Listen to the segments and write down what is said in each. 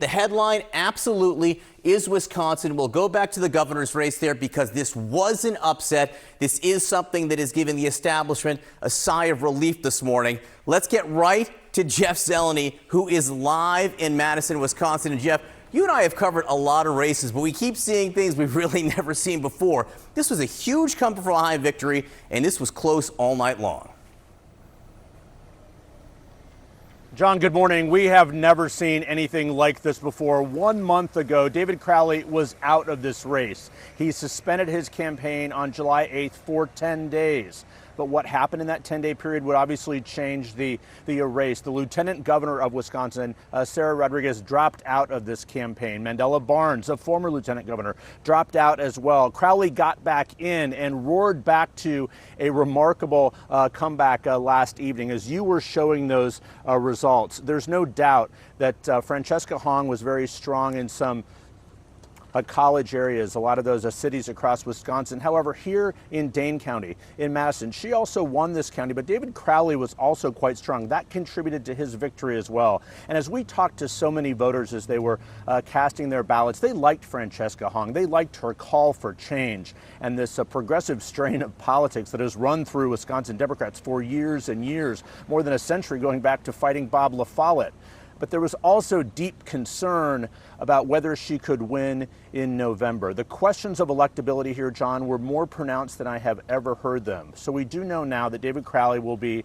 The headline absolutely is Wisconsin. We'll go back to the governor's race there because this was an upset. This is something that has given the establishment a sigh of relief this morning. Let's get right to Jeff Zeleny, who is live in Madison, Wisconsin. And Jeff, you and I have covered a lot of races, but we keep seeing things we've really never seen before. This was a huge come-from-behind victory, and this was close all night long. John, good morning. We have never seen anything like this before. 1 month ago, David Crowley was out of this race. He suspended his campaign on July 8th for 10 days. But what happened in that 10-day period would obviously change the race. The lieutenant governor of Wisconsin, Sarah Rodriguez, dropped out of this campaign. Mandela Barnes, a former lieutenant governor, dropped out as well. Crowley got back in and roared back to a remarkable comeback last evening. As you were showing those results, there's no doubt that Francesca Hong was very strong in some college areas, a lot of those cities across Wisconsin. However, here in Dane County, in Madison, she also won this county, but David Crowley was also quite strong. That contributed to his victory as well. And as we talked to so many voters as they were casting their ballots, they liked Francesca Hong. They liked her call for change and this progressive strain of politics that has run through Wisconsin Democrats for years and years, more than a century, going back to fighting Bob La Follette. But there was also deep concern about whether she could win in November. The questions of electability here, John, were more pronounced than I have ever heard them. So we do know now that David Crowley will be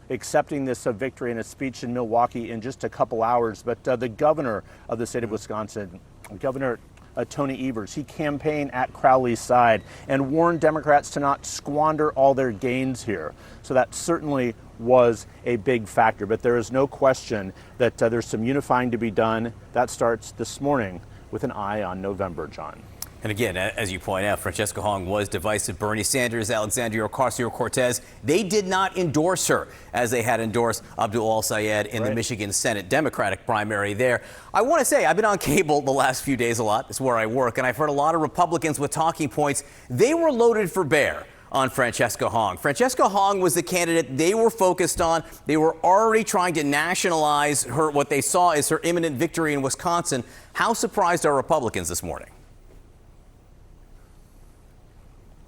accepting this victory in a speech in Milwaukee in just a couple hours. But the governor of the state of Wisconsin, Governor Tony Evers, he campaigned at Crowley's side and warned Democrats to not squander all their gains here. So that certainly was a big factor, but there is no question that there's some unifying to be done. That starts this morning with an eye on November, John. And again, as you point out, Francesca Hong was divisive. Bernie Sanders, Alexandria Ocasio-Cortez, they did not endorse her as they had endorsed Abdul Al-Sayed in the Michigan Senate Democratic primary there. I want to say I've been on cable the last few days a lot. It's where I work, and I've heard a lot of Republicans with talking points. They were loaded for bear on Francesca Hong. Francesca Hong was the candidate they were focused on. They were already trying to nationalize her, what they saw as her imminent victory in Wisconsin. How surprised are Republicans this morning?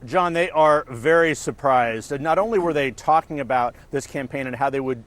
John, they are very surprised. Not only were they talking about this campaign and how they would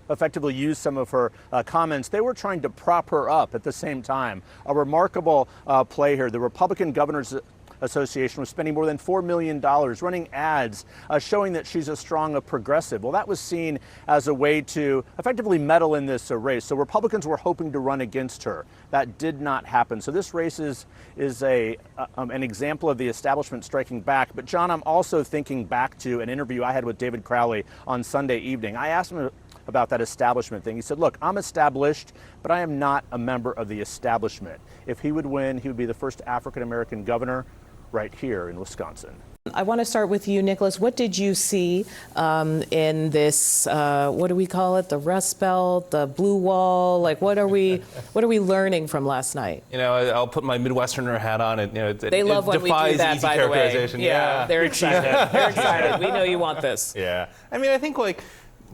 effectively use some of her comments, they were trying to prop her up at the same time. A remarkable play here. The Republican Governors Association was spending more than $4 million running ads showing that she's a strong progressive. Well, that was seen as a way to effectively meddle in this race. So Republicans were hoping to run against her. That did not happen. So this race is an example of the establishment striking back. But John, I'm also thinking back to an interview I had with David Crowley on Sunday evening. I asked him about that establishment thing. He said, look, I'm established, but I am not a member of the establishment. If he would win, he would be the first African-American governor right here in Wisconsin. I want to start with you, Nicholas. What did you see in this, what do we call it, the Rust Belt, the Blue Wall? Like, what are we learning from last night? You know, I'll put my Midwesterner hat on. They love when we do that, by the way. Yeah, they're excited. They're excited. We know you want this. Yeah. I mean, I think, like,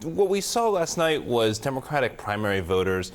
what we saw last night was Democratic primary voters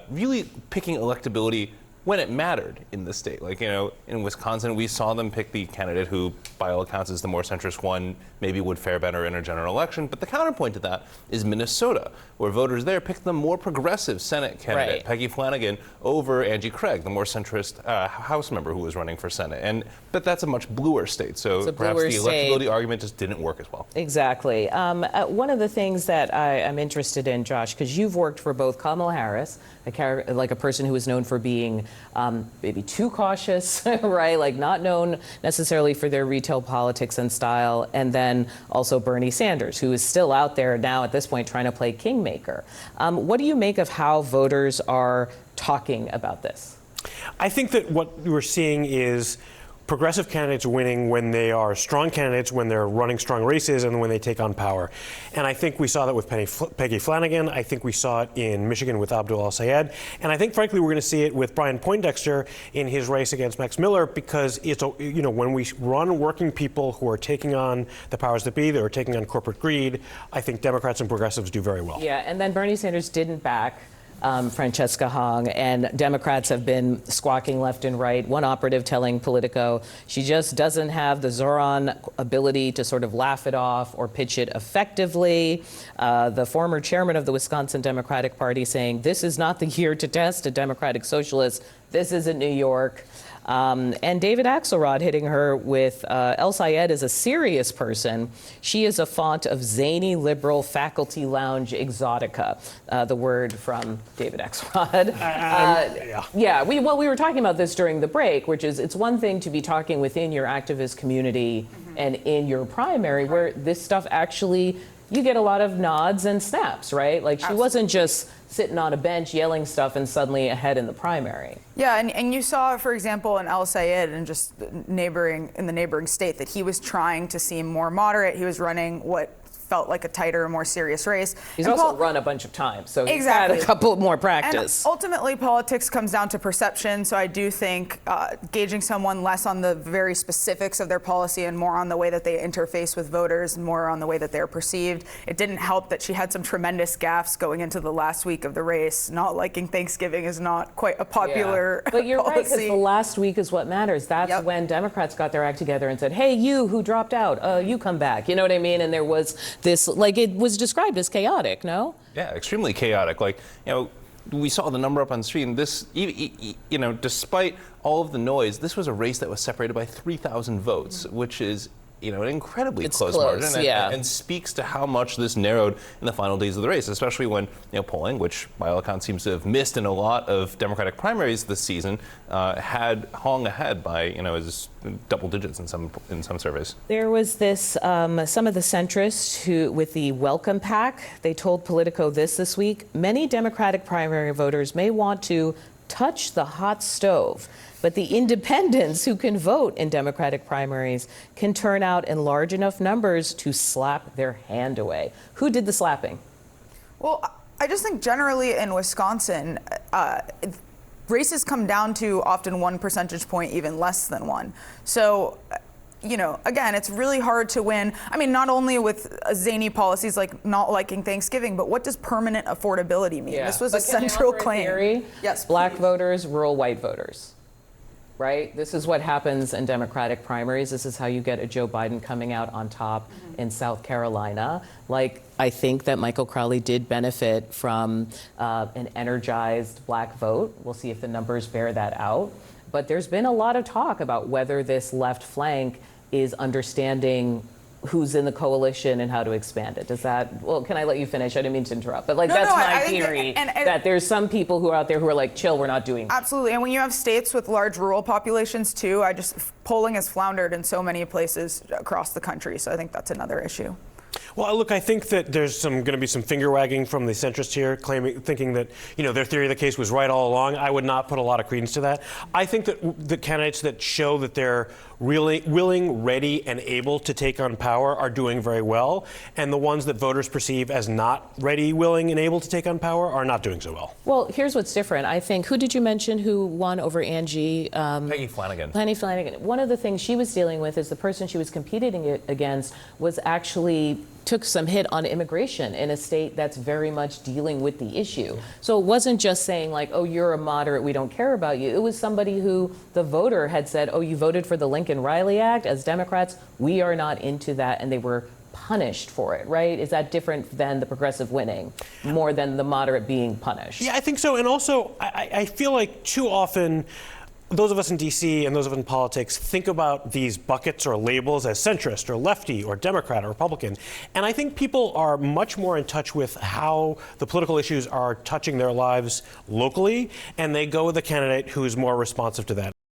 really picking electability when it mattered in the state. Like, you know, in Wisconsin, we saw them pick the candidate who, by all accounts, is the more centrist one, maybe would fare better in a general election. But the counterpoint to that is Minnesota, where voters there picked the more progressive Senate candidate, Peggy Flanagan, over Angie Craig, the more centrist House member who was running for Senate. But that's a much bluer state, so perhaps the electability argument just didn't work as well. Exactly. One of the things that I'm interested in, Josh, because you've worked for both Kamala Harris, like a person who is known for being maybe too cautious, right? Like not known necessarily for their retail politics and style, and then also Bernie Sanders, who is still out there now at this point trying to play kingmaker. What do you make of how voters are talking about this? I think that what we're seeing is progressive candidates winning when they are strong candidates, when they're running strong races, and when they take on power. And I think we saw that with Peggy Flanagan. I think we saw it in Michigan with Abdul Al-Sayed. And I think, frankly, we're going to see it with Brian Poindexter in his race against Max Miller, because it's, you know, when we run working people who are taking on the powers that be, that are taking on corporate greed, I think Democrats and progressives do very well. Yeah, and then Bernie Sanders didn't back Francesca Hong, and Democrats have been squawking left and right. One operative telling Politico she just doesn't have the Zoran ability to sort of laugh it off or pitch it effectively. The former chairman of the Wisconsin Democratic Party saying this is not the year to test a Democratic socialist. This isn't New York. And David Axelrod hitting her with El Sayed is a serious person. She is a font of zany liberal faculty lounge exotica, the word from David Axelrod. Yeah, we were talking about this during the break, which is it's one thing to be talking within your activist community and in your primary where this stuff actually, you get a lot of nods and snaps, right? Like she wasn't just sitting on a bench yelling stuff and suddenly ahead in the primary. Yeah, and you saw, for example, in El Sayed and just in the neighboring state that he was trying to seem more moderate. He was running what felt like a tighter, more serious race. He's also run a bunch of times, so he's Exactly. had a couple more practice. And ultimately, politics comes down to perception, so I do think gauging someone less on the very specifics of their policy and more on the way that they interface with voters, more on the way that they're perceived. It didn't help that she had some tremendous gaffes going into the last week of the race. Not liking Thanksgiving is not quite a popular But you're right, because policy. the last week is what matters. That's when Democrats got their act together and said, hey, you who dropped out, you come back. You know what I mean? And there was this, like, it was described as chaotic, no? Yeah, extremely chaotic. Like, we saw the number up on the screen. This, despite all of the noise, this was a race that was separated by 3,000 votes, which is, an incredibly close margin, and speaks to how much this narrowed in the final days of the race, especially when polling, which by all accounts seems to have missed in a lot of Democratic primaries this season, had Hong ahead by as double digits in some surveys. There was this some of the centrists who, with the welcome pack, they told Politico this week. Many Democratic primary voters may want to touch the hot stove, but the independents who can vote in Democratic primaries can turn out in large enough numbers to slap their hand away. Who did the slapping? Well, I just think generally in Wisconsin, races come down to often 1 percentage point, even less than one. So, again, it's really hard to win. I mean, not only with zany policies like not liking Thanksgiving, but what does permanent affordability mean? This was a central claim. Theory? Yes, Black please. voters, rural white voters. Right? This is what happens in Democratic primaries. This is how you get a Joe Biden coming out on top in South Carolina. Like, I think that Michael Crowley did benefit from an energized black vote. We'll see if the numbers bear that out. But there's been a lot of talk about whether this left flank is understanding who's in the coalition and how to expand it. Can I let you finish? I didn't mean to interrupt, but that's my theory, that there's some people who are out there who are like, chill, we're not doing that. Absolutely, and when you have states with large rural populations too, polling has floundered in so many places across the country, so I think that's another issue. Well, look, I think that there's going to be some finger wagging from the centrists here, thinking that their theory of the case was right all along. I would not put a lot of credence to that. I think that the candidates that show that they're really willing, ready, and able to take on power are doing very well, and the ones that voters perceive as not ready, willing, and able to take on power are not doing so well. Well, here's what's different. I think, who did you mention who won over Angie? Peggy Flanagan. Peggy Flanagan. One of the things she was dealing with is the person she was competing against was actually took some hit on immigration in a state that's very much dealing with the issue. So it wasn't just saying like, oh, you're a moderate, we don't care about you. It was somebody who the voter had said, oh, you voted for the Lincoln-Riley Act. As Democrats, we are not into that, and they were punished for it, right? Is that different than the progressive winning, more than the moderate being punished? Yeah, I think so. And also, I feel like too often, those of us in D.C. and those of us in politics think about these buckets or labels as centrist or lefty or Democrat or Republican. And I think people are much more in touch with how the political issues are touching their lives locally, and they go with a candidate who is more responsive to that.